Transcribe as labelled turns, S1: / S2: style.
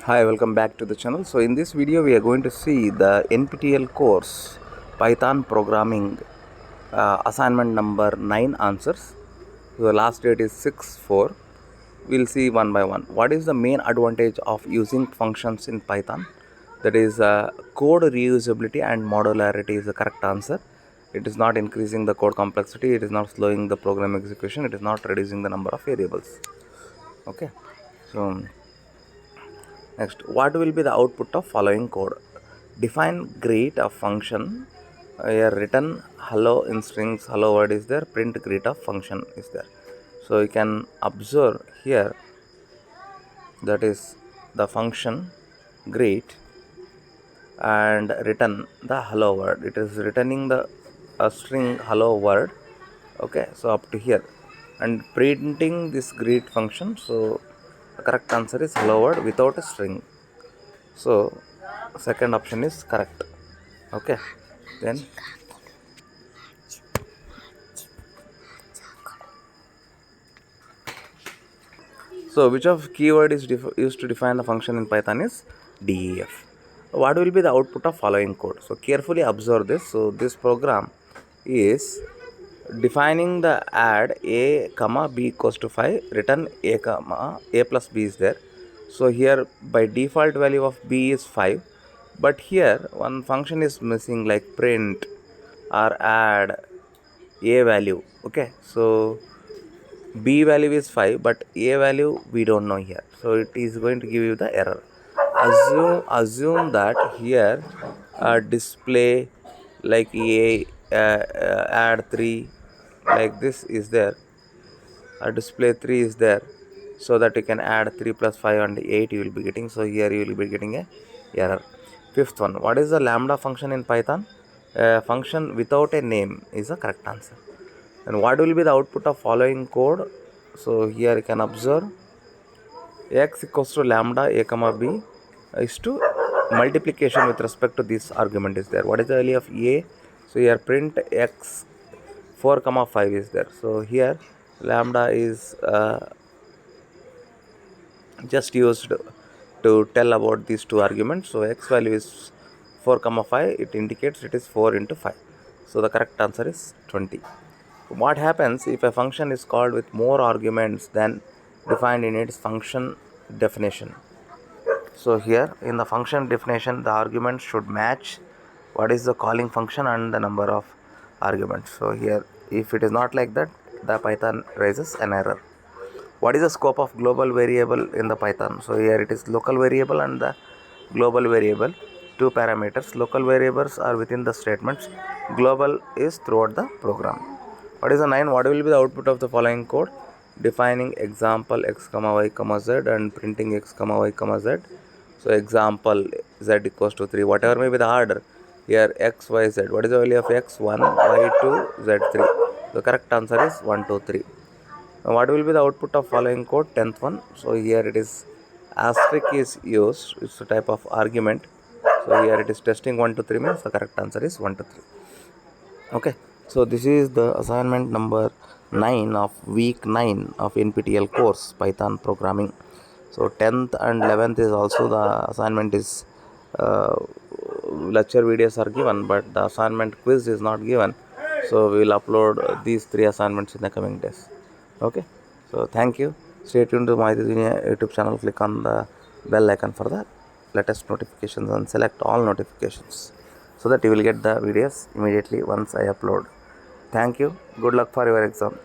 S1: Hi, welcome back to the channel. So in this video we are going to see the NPTEL course Python programming assignment number 9 answers. So the last date is 6/4. We'll see one by one. What is the main advantage of using functions in Python? That is code reusability and modularity is the correct answer. It is not increasing the code complexity, it is not slowing the program execution, it is not reducing the number of variables. Okay, so next, what will be the output of following code? Define greet of function. Here written hello in strings, hello word is there, print greet of function is there. So you can observe here, that is the function greet and written the hello word. It is returning the string hello word. Okay, so up to here and printing this greet function. So the correct answer is hello word without a string. So second option is correct. Okay, then so which of keyword is used to define the function in Python is def. What will be the output of following code? So carefully observe this. So this program is defining the add a comma b equals to 5, return a comma a plus b is there. So here by default value of b is 5, but here one function is missing like print or add a value. Okay, so b value is 5 but a value we don't know here, so it is going to give you the error. Assume that here display like a add 3 like this is there, display 3 is there, so that you can add 3 plus 5 and 8 you will be getting. So here you will be getting a error. Fifth one, what is the lambda function in Python? Function without a name is the correct answer. And what will be the output of following code? So here you can observe x equals to lambda a comma b is to multiplication with respect to this argument is there. What is the value of a? So here print x 4 comma 5 is there. So here lambda is just used to tell about these two arguments. So x value is 4 comma 5, it indicates it is 4 into 5. So the correct answer is 20. What happens if a function is called with more arguments than defined in its function definition? So here in the function definition the arguments should match what is the calling function and the number of arguments. So here if it is not like that, the Python raises an error. What is the scope of global variable in the Python? So here it is local variable and the global variable, two parameters. Local variables are within the statements, global is throughout the program. What is the 9? What will be the output of the following code? Defining example x comma y comma z and printing x comma y comma z. So example z equals to 3, whatever may be the order. Here x, y, z. What is the value of x? 1, y 2, z 3. The correct answer is 1, 2, 3. Now what will be the output of following code? 10th one. So here it is asterisk is used. It's a type of argument. So here it is testing 1 to 3 means the correct answer is 1 to 3. Okay. So this is the assignment number 9 of week 9 of NPTEL course Python programming. So 10th and 11th is also the assignment is lecture videos are given, but the assignment quiz is not given. So we will upload these 3 assignments in the coming days. Okay, so thank you. Stay tuned to my YouTube channel. Click on the bell icon for the latest notifications and select all notifications so that you will get the videos immediately once I upload. Thank you. Good luck for your exam.